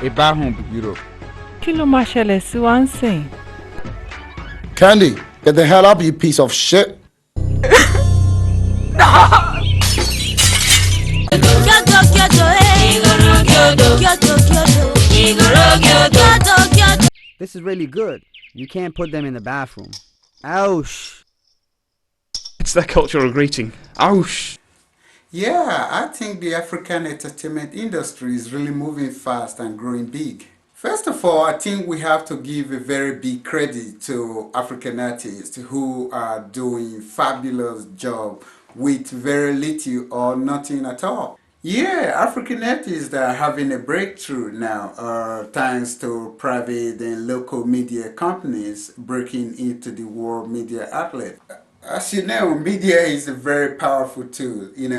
Ibahum Europe. Kí ló máa ṣẹlẹ̀ sí wa ń sìn? Candy, get the hell up, you piece of shit. This is really good. You can't put them in the bathroom. Ouch. It's their cultural greeting. Ouch. Yeah, I think the African entertainment industry is really moving fast and growing big. First of all, I think we have to give a very big credit to African artists who are doing fabulous job with very little or nothing at all. Yeah, African artists are having a breakthrough now thanks to private and local media companies breaking into the world media outlet. As you know, media is a very powerful tool. It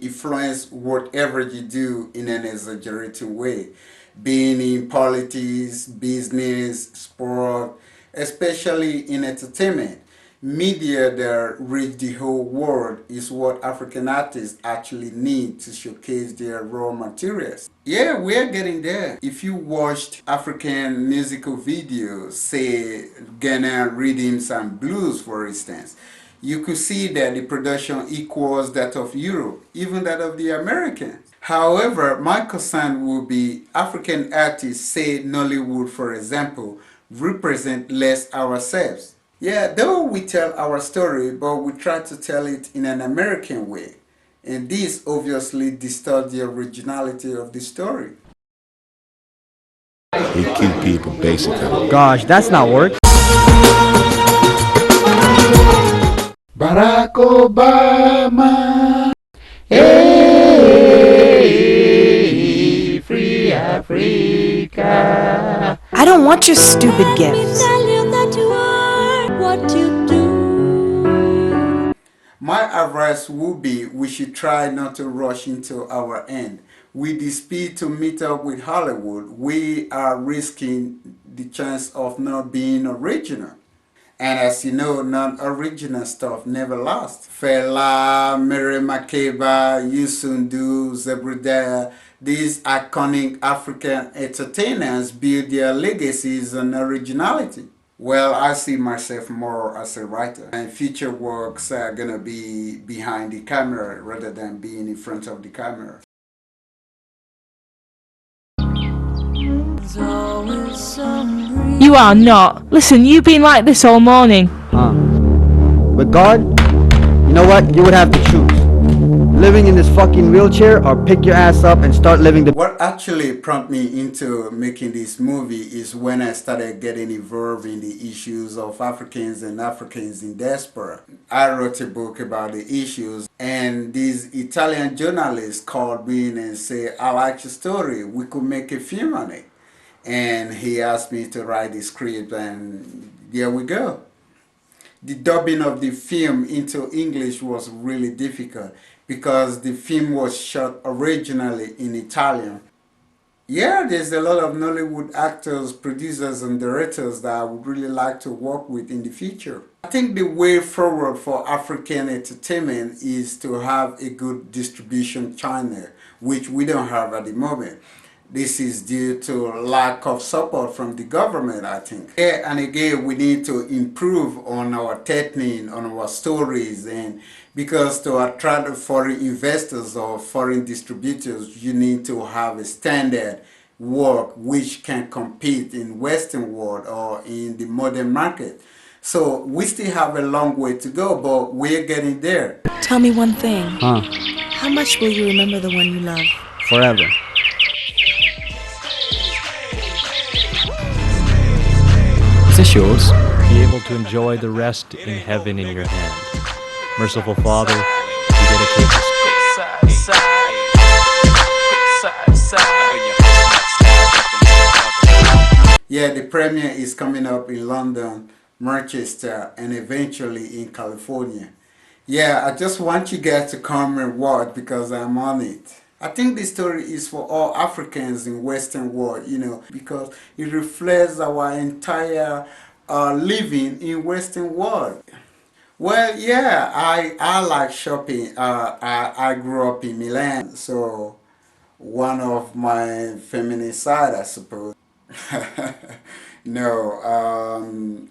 influences whatever you do in an exaggerated way. Being in politics, business, sport, especially in entertainment. Media that reach the whole world is what African artists actually need to showcase their raw materials. Yeah, we're getting there. If you watched African musical videos, say Ghana rhythms and blues for instance, you could see that the production equals that of Europe, even that of the Americans. However, my concern will be African artists, say Nollywood for example, represent less ourselves. Yeah, though we tell our story, but we try to tell it in an American way. And this obviously distorts the originality of the story. We kill people, basically. Gosh, that's not work. Barack Obama, hey, free Africa. I don't want your stupid gifts. My advice would be we should try not to rush into our end. With the speed to meet up with Hollywood, we are risking the chance of not being original. And as you know, non-original stuff never lasts. Fela, Mary Makeba, Yusundu, Zebruda, these iconic African entertainers build their legacies on originality. Well, I see myself more as a writer, and future works are gonna be behind the camera rather than being in front of the camera. You are not. Listen, you've been like this all morning. With God, you know what? You would have to choose. Living in this fucking wheelchair or pick your ass up and start living the... What actually prompted me into making this movie is when I started getting involved in the issues of Africans and Africans in diaspora. I wrote a book about the issues, and this Italian journalist called me in and said, I like your story, we could make a film on it. And he asked me to write the script, and here we go. The dubbing of the film into English was really difficult because the film was shot originally in Italian. Yeah, there's a lot of Nollywood actors, producers and directors that I would really like to work with in the future. I think the way forward for African entertainment is to have a good distribution channel, which we don't have at the moment. This is due to lack of support from the government, I think. Yeah, and again, we need to improve on our technique, on our stories, and because to attract foreign investors or foreign distributors, you need to have a standard work which can compete in Western world or in the modern market. So we still have a long way to go, but we're getting there. Tell me one thing. How much will you remember the one you love? Forever. Is this yours? Be able to enjoy the rest in heaven in your hand. Merciful Father, we dedicate this. Yeah, the premiere is coming up in London, Manchester, and eventually in California. Yeah, I just want you guys to come and watch because I'm on it. I think this story is for all Africans in Western world, because it reflects our entire living in Western world. Well, yeah, I like shopping. I grew up in Milan, so one of my feminist side, I suppose. No,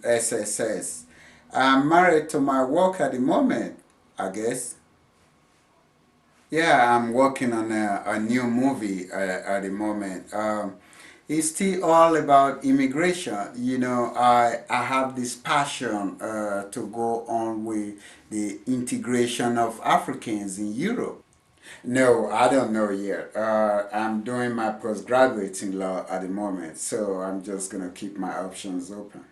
SSS. I'm married to my work at the moment, I guess. Yeah, I'm working on a new movie at the moment. It's still all about immigration. You know, I have this passion to go on with the integration of Africans in Europe. No, I don't know yet. I'm doing my postgraduate in law at the moment, so I'm just gonna keep my options open.